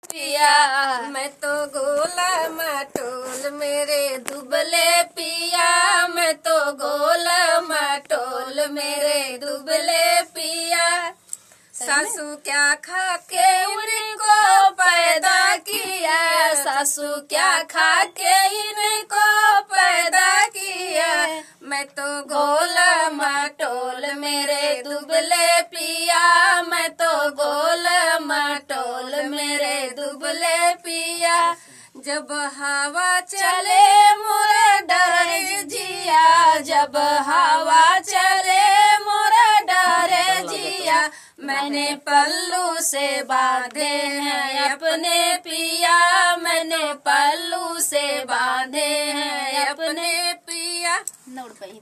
पिया, मैं तो गोला मटोल मेरे दुबले पिया, मैं तो गोला मटोल मेरे दुबले पिया। सासू क्या खा के इनको पैदा किया, सासू क्या खा के इनको पैदा किया। मैं तो गोला मटोल मेरे दुबले पिया, मैं तो गोला मटोल मेरे दुबले पिया। जब हवा चले मोरा डरे जिया, जब हवा चले मोरा डरे जिया। मैंने पल्लू से बांधे हैं अपने पिया, मैंने पल्लू से बांधे हैं अपने पिया।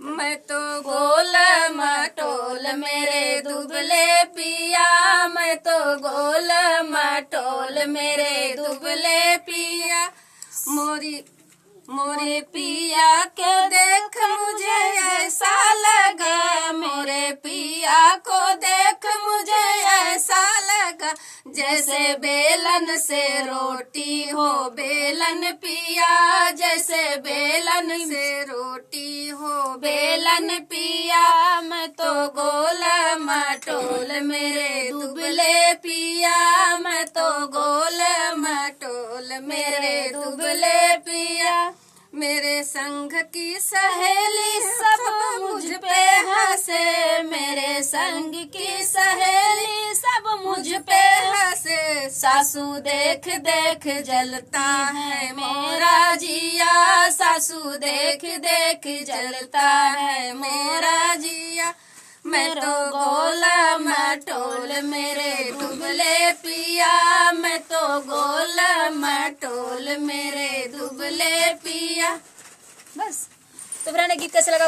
मैं तो गोला मटोल मेरे दुबले पिया, मैं तो गोला मटोल मेरे दुबले पिया। मोरे पिया के देख मुझे ऐसा लगा, मोरे पिया को देख मुझे ऐसा लगा। जैसे बेलन से रोटी हो बेलन पिया, जैसे बेलन से रोटी हो बेलन पिया। मैं तो गोला मटोल मेरे दुबले पिया, मैं तो गोला मटोल मेरे दुबले पिया। मेरे संग की सहेली सब मुझ पे हंसे, मेरे संग की सहेली सब मुझ पे हंसे। सासू देख देख जलता है मेरा जिया, सासू देख देख जलता है मेरा जिया। मैं तो गोला मटोल मेरे दुबले पिया, मैं तो गोला मटोल मेरे दुबले पिया। बस। तो फ्रेंड गीत कैसे लगा?